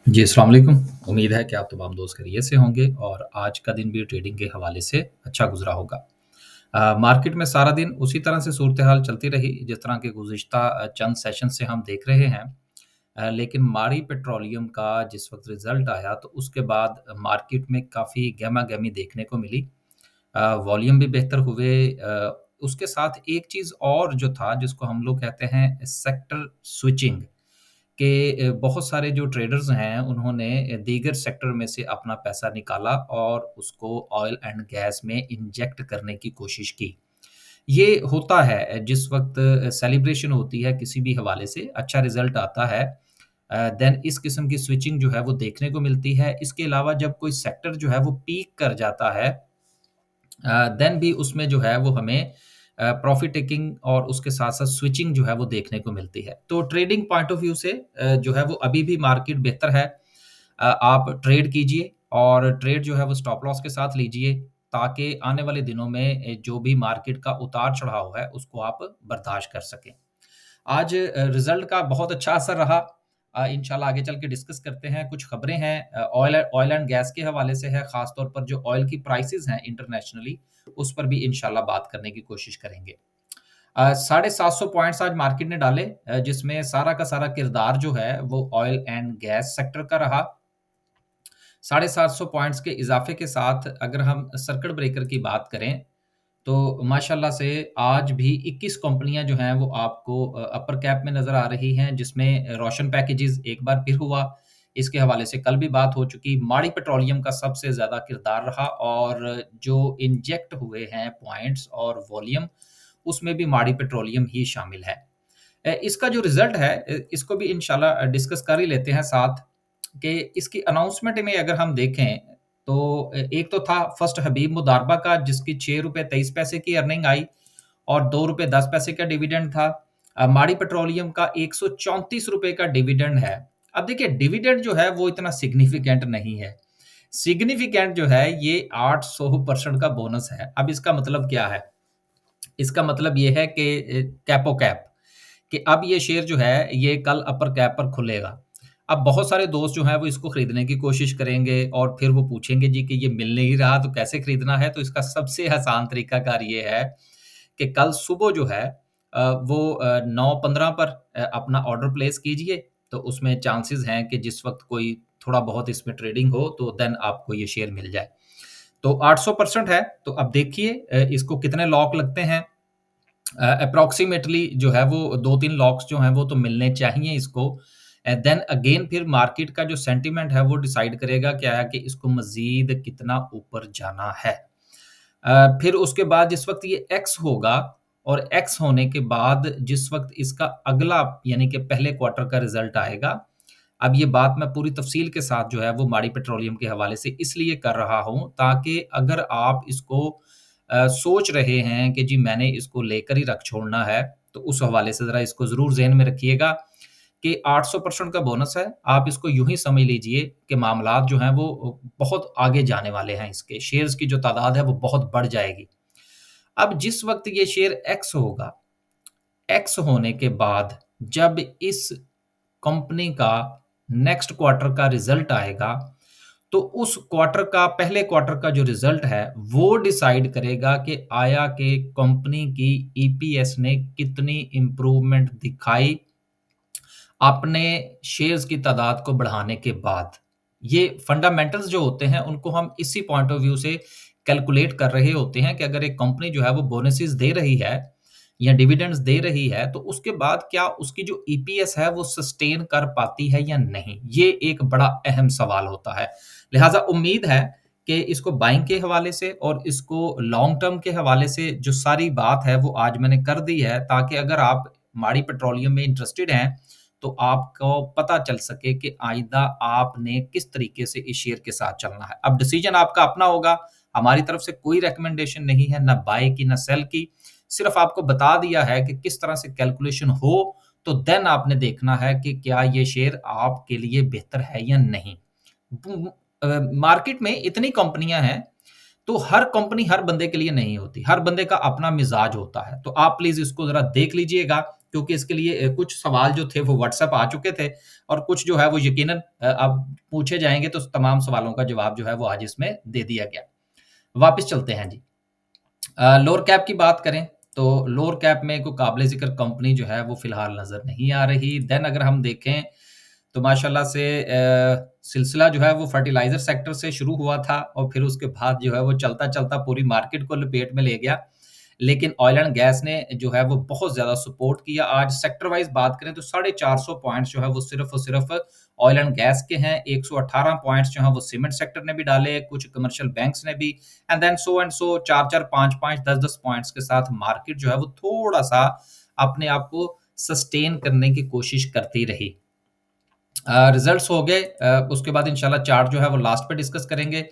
जी, अस्सलाम वालेकुम। उम्मीद है कि आप तमाम दोस्त खैरियत से होंगे और आज का दिन भी ट्रेडिंग के हवाले से अच्छा गुज़रा होगा। मार्केट में सारा दिन उसी तरह से सूरत-ए-हाल चलती रही जिस तरह के गुज़िश्ता चंद सेशन से हम देख रहे हैं। लेकिन मारी पेट्रोलियम का जिस वक़्त रिज़ल्ट आया तो उसके बाद मार्केट में काफ़ी गहमा-गहमी देखने को मिली। वॉल्यूम भी बेहतर हुए। उसके साथ एक चीज़ और जो था जिसको हम लोग कहते हैं सेक्टर स्विचिंग के बहुत सारे जो ट्रेडर्स हैं उन्होंने दीगर सेक्टर में से अपना पैसा निकाला और उसको ऑयल एंड गैस में इंजेक्ट करने की कोशिश की। ये होता है जिस वक़्त सेलिब्रेशन होती है किसी भी हवाले से, अच्छा रिज़ल्ट आता है देन इस किस्म की स्विचिंग जो है वो देखने को मिलती है। इसके अलावा जब कोई सेक्टर जो है वो पीक कर जाता है देन भी उसमें जो है वो हमें प्रॉफ़िट टेकिंग और उसके साथ-साथ स्विचिंग जो है वो देखने को मिलती है। तो ट्रेडिंग पॉइंट ऑफ व्यू से जो है वो अभी भी मार्केट बेहतर है। आप ट्रेड कीजिए और ट्रेड जो है वो स्टॉप लॉस के साथ लीजिए ताकि आने वाले दिनों में जो भी मार्केट का उतार-चढ़ाव है उसको आप बर्दाश्त कर सकें। आज रिज़ल्ट का बहुत अच्छा असर रहा। इंशाल्लाह आगे चल के डिस्कस करते हैं। कुछ खबरें हैं ऑयल ऑयल एंड गैस के हवाले से है, ख़ास तौर पर जो ऑयल की प्राइसेज़ हैं इंटरनेशनली, उस पर भी इंशाल्लाह बात करने की कोशिश करेंगे। 750 पॉइंट्स आज मार्केट ने डाले जिसमें सारा का सारा किरदार जो है वो ऑयल एंड गैस सेक्टर का रहा। 750 पॉइंट्स के इज़ाफ़े के साथ अगर हम सर्किट ब्रेकर की बात करें तो माशाल्लाह से आज भी 21 कंपनियाँ जो हैं वो आपको अपर कैप में नज़र आ रही हैं जिसमें रोशन पैकेजेज़ एक बार फिर हुआ। इसके हवाले से कल भी बात हो चुकी। माड़ी पेट्रोलियम का सबसे ज़्यादा किरदार रहा और जो इंजेक्ट हुए हैं पॉइंट्स और वॉल्यूम उसमें भी माड़ी पेट्रोलियम ही शामिल है। इसका जो रिज़ल्ट है इसको भी इंशाल्लाह डिस्कस कर ही लेते हैं साथ कि इसकी अनाउंसमेंट में अगर हम देखें तो एक तो था फर्स्ट हबीब मुदारबा का जिसकी ₹6.23 की अर्निंग आई और ₹2.10 का डिविडेंड था। माड़ी पेट्रोलियम का ₹134 का डिविडेंड है। अब देखिए डिविडेंड जो है वो इतना सिग्निफिकेंट नहीं है। सिग्निफिकेंट जो है ये 800% का बोनस है। अब इसका मतलब क्या है? इसका मतलब ये है कि कैपो कैप कि अब ये शेयर जो है ये कल अपर कैप पर खुलेगा। अब बहुत सारे दोस्त जो हैं वो इसको खरीदने की कोशिश करेंगे और फिर वो पूछेंगे जी कि ये मिल नहीं रहा तो कैसे खरीदना है? तो इसका सबसे आसान तरीकाकार ये है कि कल सुबह जो है वो 9:15 पर अपना ऑर्डर प्लेस कीजिए, तो उसमें चांसेस हैं कि जिस वक़्त कोई थोड़ा बहुत इसमें ट्रेडिंग हो तो देन आपको ये शेयर मिल जाए। तो 800% है, तो अब देखिए इसको कितने लॉक लगते हैं। एप्रोक्सिमेटली जो है वो 2-3 लॉक्स जो हैं वो तो मिलने चाहिए इसको। देन अगेन फिर मार्केट का जो सेंटीमेंट है वो डिसाइड करेगा क्या है कि इसको मज़ीद कितना ऊपर जाना है। फिर उसके बाद जिस वक़्त ये एक्स होगा और एक्स होने के बाद जिस वक़्त इसका अगला यानी कि पहले क्वार्टर का रिज़ल्ट आएगा, अब ये बात मैं पूरी तफ़सील के साथ जो है वो माड़ी पेट्रोलियम के हवाले से इसलिए कर रहा हूँ ताकि अगर आप इसको सोच रहे हैं कि जी मैंने इसको लेकर ही रख छोड़ना है, तो उस हवाले से ज़रा इसको ज़रूर ज़हन में रखिएगा कि 800% का बोनस है। आप इसको यूँ ही समझ लीजिए कि मामलात जो हैं वो बहुत आगे जाने वाले हैं इसके, शेयर्स की जो तादाद है वो बहुत बढ़ जाएगी। अब जिस वक़्त ये शेयर एक्स होगा, एक्स होने के बाद जब इस कंपनी का नेक्स्ट क्वार्टर का रिज़ल्ट आएगा, तो उस क्वार्टर का पहले क्वार्टर का जो रिज़ल्ट है, वो डिसाइड करेगा कि आया कि कंपनी की ईपीएस ने कितनी इम्प्रूवमेंट दिखाई अपने शेयर्स की तादाद को बढ़ाने के बाद। ये फंडामेंटल्स जो होते हैं, उनको हम इसी पॉइंट ऑफ व्यू से कैलकुलेट कर रहे होते हैं कि अगर एक कंपनी जो है वो बोनसेस दे रही है या डिविडेंड्स दे रही है, तो उसके बाद क्या उसकी जो ईपीएस है वो सस्टेन कर पाती है या नहीं? ये एक बड़ा अहम सवाल होता है। लिहाज़ा उम्मीद है कि इसको बाइंग के हवाले से और इसको लॉन्ग टर्म के हवाले से जो सारी बात है वो आज मैंने कर दी है ताकि अगर आप माड़ी पेट्रोलियम में इंटरेस्टेड हैं, तो आपको पता चल सके कि आइंदा आपने किस तरीके से इस शेयर के साथ चलना है। अब डिसीजन आपका अपना होगा, हमारी तरफ से कोई रिकमेंडेशन नहीं है, ना बाय की, ना सेल की। सिर्फ़ आपको बता दिया है कि किस तरह से कैलकुलेशन हो, तो देन आपने देखना है कि क्या ये शेयर आपके लिए बेहतर है या नहीं। मार्केट में इतनी कंपनियाँ हैं, तो हर कंपनी हर बंदे के लिए नहीं होती। हर बंदे का अपना मिज़ाज होता है। तो आप प्लीज़ इसको ज़रा देख लीजिएगा क्योंकि इसके लिए कुछ सवाल जो थे वो व्हाट्सएप आ चुके थे और कुछ जो है वो यकीनन अब पूछे जाएँगे तो तमाम सवालों का जवाब जो है वो आज इसमें दे दिया गया। वापस चलते हैं जी। लोअर कैप की बात करें तो लोअर कैप में कोई काबिल ज़िक्र कंपनी जो है वो फ़िलहाल नज़र नहीं आ रही। देन अगर हम देखें तो माशाल्लाह से सिलसिला जो है वो फर्टिलाइज़र सेक्टर से शुरू हुआ था और फिर उसके बाद जो है वो चलता-चलता पूरी मार्केट को लपेट में ले गया। लेकिन ऑयल एंड गैस ने जो है वो बहुत ज़्यादा सपोर्ट किया। आज सेक्टर वाइज़ बात करें तो 450 पॉइंट्स जो है वो सिर्फ़ और सिर्फ़ ऑयल एंड गैस के हैं। 118 पॉइंट्स जो हैं वो सीमेंट सेक्टर ने भी डाले, कुछ कमर्शियल बैंक्स ने भी एंड सो 4-4 5-5 10-10 पॉइंट्स के साथ मार्केट जो है वो थोड़ा-सा अपने आप को सस्टेन करने की कोशिश करती रही। रिज़ल्ट्स हो गए उसके बाद इंशाल्लाह चार्ट जो है वो लास्ट पे डिस्कस करेंगे।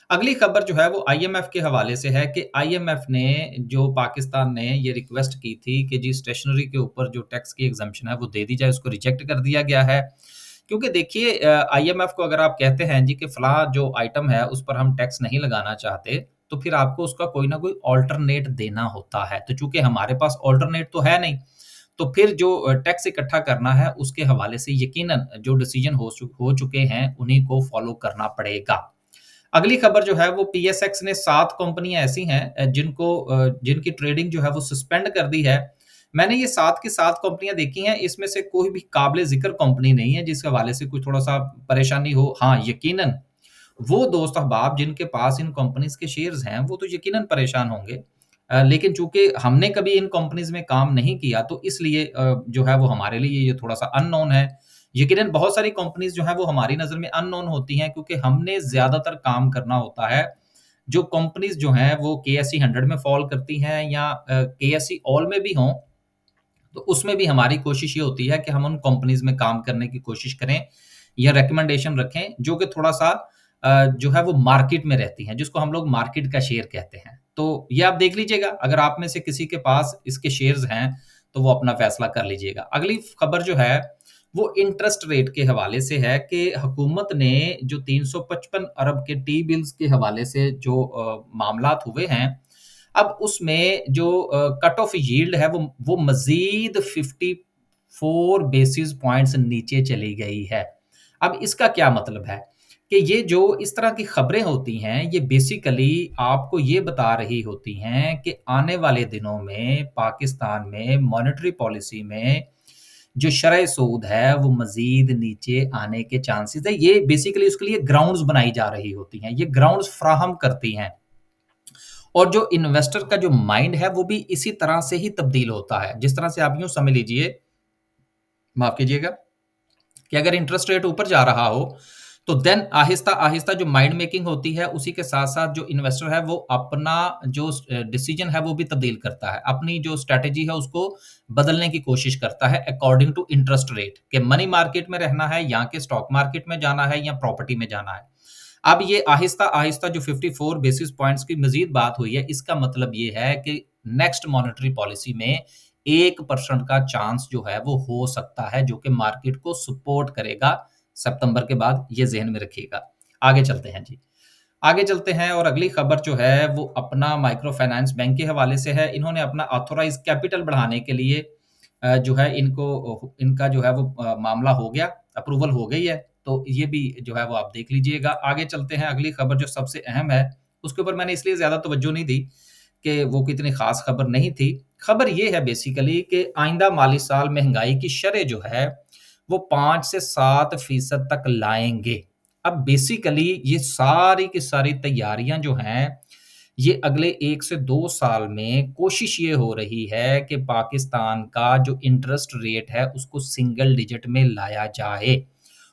अगली खबर जो है वो आईएमएफ के हवाले से है कि आईएमएफ ने जो पाकिस्तान ने ये रिक्वेस्ट की थी कि जी स्टेशनरी के ऊपर जो टैक्स की एग्ज़म्पशन है वो दे दी जाए, उसको रिजेक्ट कर दिया गया है। क्योंकि देखिए आईएमएफ को अगर आप कहते हैं जी कि फलाँ जो आइटम है उस पर हम टैक्स नहीं लगाना चाहते, तो फिर आपको उसका कोई ना कोई अल्टरनेट देना होता है। तो चूँकि हमारे पास अल्टरनेट तो है नहीं, तो फिर जो टैक्स इकट्ठा करना है उसके हवाले से यकीनन जो डिसीजन हो चुके हैं उन्हीं को फॉलो करना पड़ेगा। अगली खबर जो है वो पीएसएक्स ने 7 कंपनियाँ ऐसी हैं जिनकी ट्रेडिंग जो है वो सस्पेंड कर दी है। मैंने ये 7 की 7 कंपनियाँ देखी हैं, इसमें से कोई भी काबिल ज़िक्र कंपनी नहीं है जिस हवाले से कोई थोड़ा-सा परेशानी हो। हाँ, यकीनन वो दोस्त अहबाब जिनके पास इन कंपनीज़ के शेयर्स हैं, वो तो यकीनन परेशान होंगे। लेकिन चूँकि हमने कभी इन कंपनीज़ में काम नहीं किया तो इसलिए जो है वो हमारे लिए ये थोड़ा-सा अननोन है। यकीनन बहुत सारी कंपनीज़ जो हैं वो हमारी नज़र में अननोन होती हैं क्योंकि हमने ज़्यादातर काम करना होता है। जो कंपनीज़ जो हैं वो केएसई 100 में फ़ॉल करती हैं या केएसई ऑल में भी हों, तो उसमें भी हमारी कोशिश ये होती है कि हम उन कंपनीज़ में काम करने की कोशिश करें या रिकमेंडेशन रखें जो कि थोड़ा-सा जो है वो मार्केट में रहती हैं, जिसको हम लोग मार्केट का शेयर कहते हैं। तो ये आप देख लीजिएगा, अगर आप में से किसी के पास इसके शेयर्स हैं, तो वो अपना फैसला कर लीजिएगा। अगली खबर जो है, वो इंटरेस्ट रेट के हवाले से है कि हुकूमत ने जो 355 अरब के टी बिल्स के हवाले से जो मामलात हुए हैं, अब उसमें जो कट ऑफ यील्ड है वो मज़ीद 54 बेसिस पॉइंट्स नीचे चली गई है। अब इसका क्या मतलब है कि ये जो इस तरह की खबरें होती हैं, ये बेसिकली आपको ये बता रही होती हैं कि आने वाले दिनों में पाकिस्तान में मॉनेटरी पॉलिसी में जो शरह सूद है, वो मज़ीद नीचे आने के चांसेज़ है। ये बेसिकली उसके लिए ग्राउंड्स बनाई जा रही होती हैं। ये ग्राउंड्स फ्राहम करती हैं। और जो इन्वेस्टर का जो माइंड है वो भी इसी तरह से ही तब्दील होता है। जिस तरह से आप यूँ समझ लीजिए, माफ़ कीजिएगा, कि अगर इंटरेस्ट रेट ऊपर जा रहा हो, तो देन आहिस्ता-आहिस्ता जो माइंड मेकिंग होती है, उसी के साथ-साथ जो इन्वेस्टर है वो अपना जो डिसीज़न है वो भी तब्दील करता है। अपनी जो स्ट्रैटेजी है उसको बदलने की कोशिश करता है अकॉर्डिंग टू इंटरेस्ट रेट कि मनी मार्केट में रहना है, यहाँ के स्टॉक मार्केट में जाना है या प्रॉपर्टी में जाना है। अब ये आहिस्ता-आहिस्ता जो 54 बेसिस पॉइंट्स की मज़ीद बात हुई है, इसका मतलब ये है कि नेक्स्ट मॉनेटरी पॉलिसी में 1% का चांस जो है वो हो सकता है, जो कि मार्केट को सपोर्ट करेगा सितंबर के बाद, ये ज़हन में रखिएगा। आगे चलते हैं जी। आगे चलते हैं और अगली खबर जो है वो अपना माइक्रो फाइनेंस बैंक के हवाले से है। इन्होंने अपना ऑथराइज़्ड कैपिटल बढ़ाने के लिए जो है इनका जो है वो मामला हो गया, अप्रूवल हो गई है। तो ये भी जो है वो आप देख लीजिएगा। आगे चलते हैं, अगली खबर जो सबसे अहम है, उसके ऊपर मैंने इसलिए ज़्यादा तवज्जो नहीं दी कि वो कोई इतनी ख़ास खबर नहीं थी। खबर ये है बेसिकली कि आइंदा माली साल महँगाई की शरह जो है, वो 5 से 7% तक लाएँगे। अब बेसिकली ये सारी की सारी तैयारियाँ जो हैं, ये अगले 1 से 2 साल में कोशिश ये हो रही है कि पाकिस्तान का जो इंटरेस्ट रेट है, उसको सिंगल डिजिट में लाया जाए।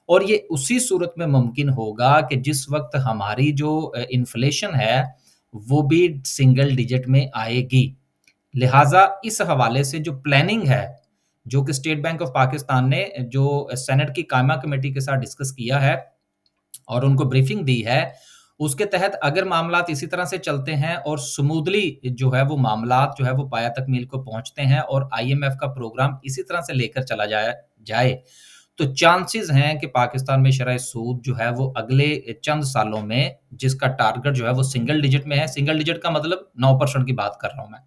और ये उसी सूरत में मुमकिन होगा कि जिस वक़्त हमारी जो इन्फ्लेशन है, वो भी सिंगल डिजिट में आएगी। लिहाज़ा इस हवाले से जो प्लानिंग है, जो कि स्टेट बैंक ऑफ पाकिस्तान ने जो सेनेट की कायमा कमेटी के साथ डिस्कस किया है और उनको ब्रीफिंग दी है, उसके तहत अगर मामलात इसी तरह से चलते हैं और स्मूथली जो है वो मामलात जो है वो पाया तकमील को पहुँचते हैं और आईएमएफ का प्रोग्राम इसी तरह से लेकर चला जाए, तो चांसेज़ हैं कि पाकिस्तान में शरह सूद जो है वो अगले चंद सालों में जिसका टारगेट जो है वो सिंगल डिजिट में है, सिंगल डिजिट का मतलब 9% की बात कर रहा हूँ मैं।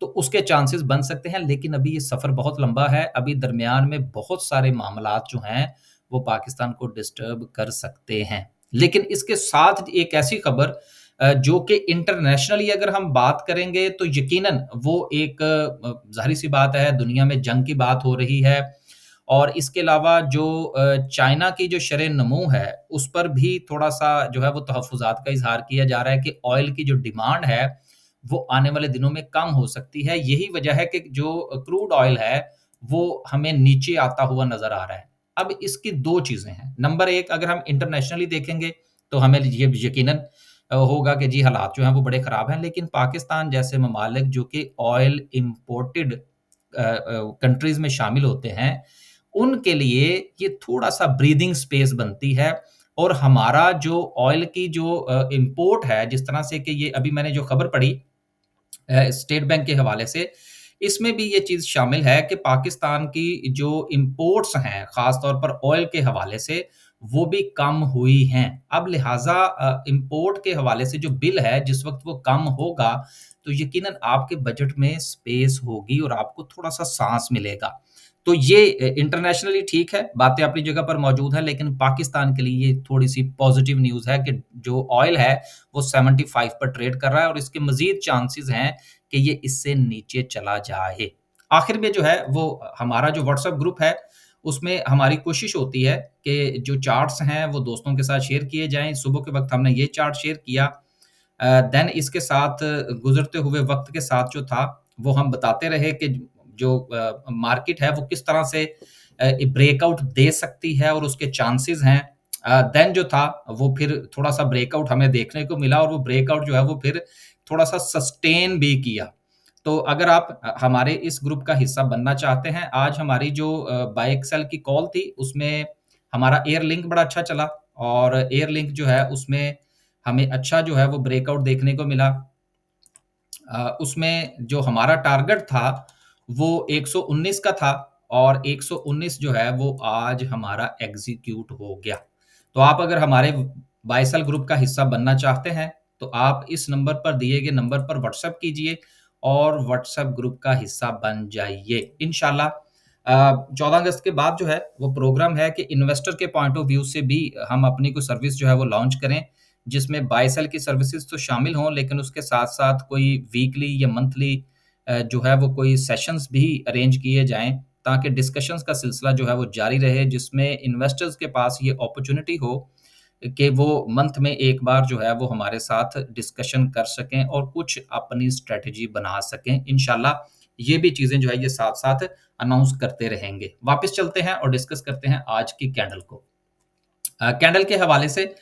तो उसके चांसेस बन सकते हैं, लेकिन अभी ये सफ़र बहुत लंबा है। अभी दरमियान में बहुत सारे मामलात जो हैं, वो पाकिस्तान को डिस्टर्ब कर सकते हैं। लेकिन इसके साथ एक ऐसी खबर जो कि इंटरनेशनली अगर हम बात करेंगे तो यकीनन वो एक ज़ाहिर-सी बात है, दुनिया में जंग की बात हो रही है और इसके अलावा जो चाइना की जो शर-ए-नमू है, उस पर भी थोड़ा-सा जो है वो तहफ़्फ़ुज़ात का इज़हार किया जा रहा है कि ऑयल की जो डिमांड है, वो आने वाले दिनों में कम हो सकती है। यही वजह है कि जो क्रूड ऑयल है, वो हमें नीचे आता हुआ नज़र आ रहा है। अब इसकी 2 चीज़ें हैं। नंबर 1 अगर हम इंटरनेशनली देखेंगे, तो हमें ये यकीनन होगा कि जी हालात जो हैं वो बड़े ख़राब हैं। लेकिन पाकिस्तान जैसे ममालिक जो कि ऑयल इम्पोर्टेड कंट्रीज़ में शामिल होते हैं, उनके लिए ये थोड़ा-सा ब्रीथिंग स्पेस बनती है और हमारा जो ऑयल की जो इम्पोर्ट है, जिस तरह से कि ये अभी मैंने जो खबर पढ़ी स्टेट बैंक के हवाले से, इसमें भी ये चीज़ शामिल है कि पाकिस्तान की जो इम्पोर्ट्स हैं, ख़ास तौर पर ऑयल के हवाले से, वो भी कम हुई हैं। अब लिहाज़ा इम्पोर्ट के हवाले से जो बिल है, जिस वक़्त वो कम होगा, तो यकीनन आपके बजट में स्पेस होगी और आपको थोड़ा-सा साँस मिलेगा। तो ये इंटरनेशनली ठीक है, बातें अपनी जगह पर मौजूद हैं, लेकिन पाकिस्तान के लिए ये थोड़ी-सी पॉज़िटिव न्यूज़ है कि जो ऑयल है, वो 75 पर ट्रेड कर रहा है और इसके मज़ीद चांसेज़ हैं कि ये इससे नीचे चला जाए। आखिर में जो है वो हमारा जो व्हाट्सएप ग्रुप है, उसमें हमारी कोशिश होती है कि जो चार्ट्स हैं वो दोस्तों के साथ शेयर किए जाएँ। सुबह के वक़्त हमने ये चार्ट शेयर किया देन इसके साथ गुज़रते हुए वक़्त के साथ जो था, वो हम बताते रहे कि जो मार्केट है वो किस तरह से ब्रेकआउट दे सकती है और उसके चांसेज़ हैं। देन जो था वो फिर थोड़ा-सा ब्रेकआउट हमें देखने को मिला और वो ब्रेकआउट जो है वो फिर थोड़ा-सा सस्टेन भी किया। तो अगर आप हमारे इस ग्रुप का हिस्सा बनना चाहते हैं, आज हमारी जो बाय एक्सेल की कॉल थी, उसमें हमारा एयर लिंक बड़ा अच्छा चला और एयर लिंक जो है उसमें हमें अच्छा जो है वो ब्रेकआउट देखने को मिला। उसमें जो हमारा टारगेट था, वो 119 का था और 119 जो है वो आज हमारा एग्ज़ीक्यूट हो गया। तो आप अगर हमारे बायसेल ग्रुप का हिस्सा बनना चाहते हैं, तो आप इस नंबर पर दिए गए नंबर पर व्हाट्सएप कीजिए और व्हाट्सएप ग्रुप का हिस्सा बन जाइए। इंशाल्लाह 14 अगस्त के बाद जो है वो प्रोग्राम है कि इन्वेस्टर के पॉइंट ऑफ व्यू से भी हम अपनी कोई सर्विस जो है वो लॉन्च करें, जिसमें बाय सेल की सर्विसेज़ तो शामिल हों, लेकिन उसके साथ-साथ कोई वीकली या मंथली जो है वो कोई सेशंस भी अरेंज किए जाएँ, ताकि डिस्कशंस का सिलसिला जो है वो जारी रहे, जिसमें इन्वेस्टर्स के पास ये अपॉर्च्युनिटी हो कि वो मंथ में एक बार जो है वो हमारे साथ डिस्कशन कर सकें और कुछ अपनी स्ट्रैटेजी बना सकें। इंशाल्लाह ये भी चीज़ें जो है ये साथ-साथ अनाउंस करते रहेंगे। वापस चलते हैं और डिस्कस करते हैं आज की कैंडल को। कैंडल के हवाले से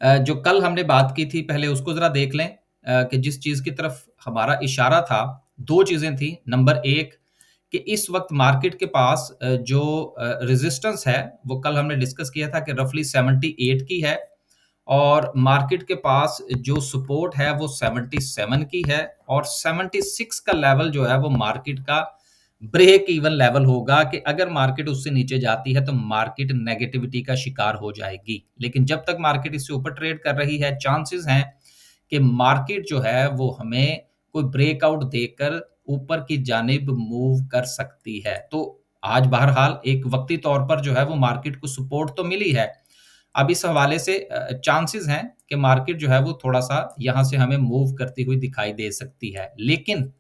जो कल हमने बात की थी पहले उसको ज़रा देख लें कि जिस चीज़ की तरफ हमारा इशारा था, 2 चीज़ें थी। नंबर 1 कि इस वक़्त मार्केट के पास जो रेज़िस्टेंस है, वो कल हमने डिस्कस किया था कि रफ़ली 78 की है और मार्केट के पास जो सपोर्ट है वो 77 की है और 76 का लेवल जो है वो मार्केट का ब्रेक इवन लेवल होगा कि अगर मार्केट उससे नीचे जाती है तो मार्केट नेगेटिविटी का शिकार हो जाएगी। लेकिन जब तक मार्केट इससे ऊपर ट्रेड कर रही है, चांसेस हैं कि मार्केट जो है वो हमें कोई ब्रेकआउट देकर ऊपर की जानिब मूव कर सकती है। तो आज बहरहाल एक वक़्ती तौर पर जो है वो मार्केट को सपोर्ट तो मिली है। अब इस हवाले से चांसेस हैं कि मार्केट जो है वो थोड़ा-सा यहाँ से हमें मूव करती हुई दिखाई दे सकती है। लेकिन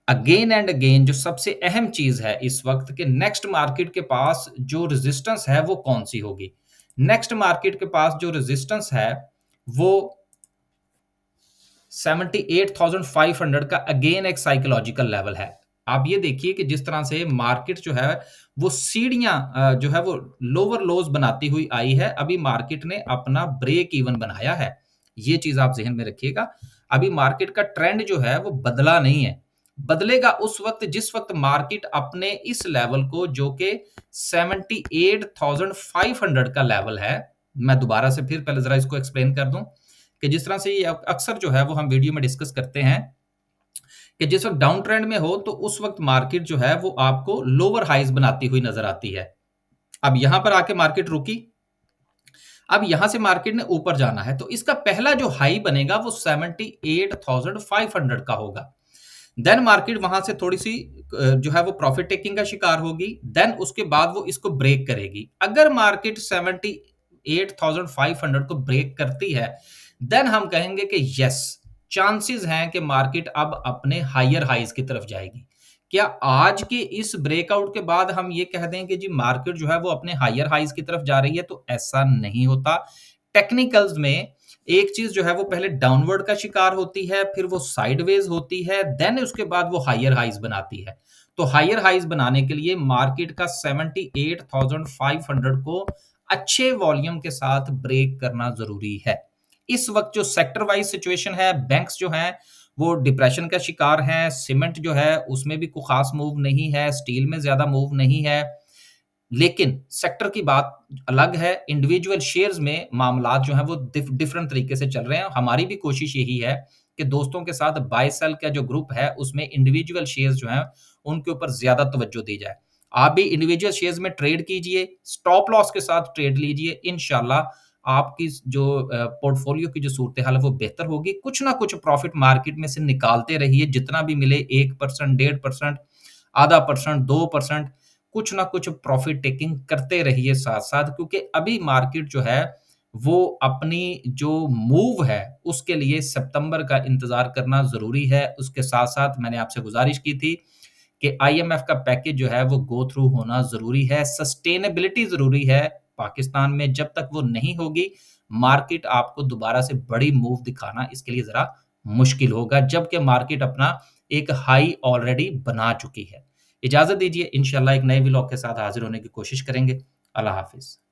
अगेन एंड अगेन जो सबसे अहम चीज़ है इस वक़्त कि नेक्स्ट मार्केट के पास जो रेज़िस्टेंस है वो कौन-सी होगी? नेक्स्ट मार्केट के पास जो रेज़िस्टेंस है वो 78,500 का अगेन एक साइकोलॉजिकल लेवल है। आप ये देखिए कि जिस तरह से मार्केट जो है वो सीढ़ियाँ जो है वो लोअर लोज़ बनाती हुई आई है। अभी मार्केट ने अपना ब्रेक इवन बनाया है। ये चीज़ आप ज़हन में रखिएगा। अभी मार्केट का ट्रेंड जो है वो बदला नहीं है। बदलेगा उस वक़्त जिस वक़्त मार्केट अपने इस लेवल को जो कि 78,500 का लेवल है। मैं दोबारा से फिर पहले ज़रा इसको एक्सप्लेन कर दूँ कि जिस तरह से ये अक्सर जो है वो हम वीडियो में डिस्कस करते हैं कि जिस वक़्त डाउन ट्रेंड में हो तो उस वक़्त मार्केट जो है वो आपको लोअर हाइज़ बनाती हुई नज़र आती है। अब यहाँ पर आके मार्केट रुकी। अब यहाँ से मार्केट ने ऊपर जाना है तो इसका पहला जो हाई बनेगा वो 78,500 का होगा। देन मार्केट वहां से थोड़ी सी जो है वो प्रॉफिट टेकिंग का शिकार होगी, देन उसके बाद वो इसको ब्रेक करेगी। अगर मार्केट 78,500 को ब्रेक करती है, देन हम कहेंगे कि यस, चांसेस हैं कि मार्केट अब अपने हायर हाइज की तरफ जाएगी। क्या आज के इस ब्रेकआउट के बाद हम ये कह दें कि जी मार्केट जो है वो अपने हायर हाइज की तरफ जा रही है? तो ऐसा नहीं होता। टेक्निकल्स में एक चीज जो है वो पहले डाउनवर्ड का शिकार होती है, फिर वो साइडवेज होती है, देन उसके बाद वो हायर हाइज बनाती है। तो हायर हाइज बनाने के लिए मार्केट का 78,500 को अच्छे वॉल्यूम के साथ ब्रेक करना जरूरी है। इस वक्त जो सेक्टर वाइज सिचुएशन है, बैंक्स जो हैं वो डिप्रेशन का शिकार हैं, सीमेंट जो है उसमें भी कोई खास मूव नहीं है, स्टील में ज्यादा मूव नहीं है। लेकिन सेक्टर की बात अलग है, इंडिविजुअल शेयर्स में मामलात जो हैं वो डिफरेंट तरीके से चल रहे हैं। हमारी भी कोशिश यही है कि दोस्तों के साथ बाय सेल का जो ग्रुप है उसमें इंडिविजुअल शेयर्स जो हैं उनके ऊपर ज़्यादा तवज्जो दी जाए। आप भी इंडिविजुअल शेयर्स में ट्रेड कीजिए, स्टॉप लॉस के साथ ट्रेड लीजिए, इंशाल्लाह आपकी जो पोर्टफोलियो की जो सूरत-ए-हाल है वो बेहतर होगी। कुछ ना कुछ प्रॉफिट मार्केट में से निकालते रहिए, जितना भी मिले 1%, 1.5%, आधा परसेंट, 2%, कुछ ना कुछ प्रॉफिट टेकिंग करते रहिए साथ-साथ, क्योंकि अभी मार्केट जो है वो अपनी जो मूव है उसके लिए सितंबर का इंतज़ार करना ज़रूरी है। उसके साथ-साथ मैंने आपसे गुज़ारिश की थी कि आईएमएफ का पैकेज जो है वो गो थ्रू होना ज़रूरी है, सस्टेनेबिलिटी ज़रूरी है। पाकिस्तान में जब तक वो नहीं होगी, मार्केट आपको दोबारा से बड़ी मूव दिखाना इसके लिए ज़रा मुश्किल होगा, जबकि मार्केट अपना एक हाई ऑलरेडी बना चुकी है। इजाज़त दीजिए, इंशाल्लाह एक नए व्लॉग के साथ हाज़िर होने की कोशिश करेंगे। अल्लाह हाफ़िज़।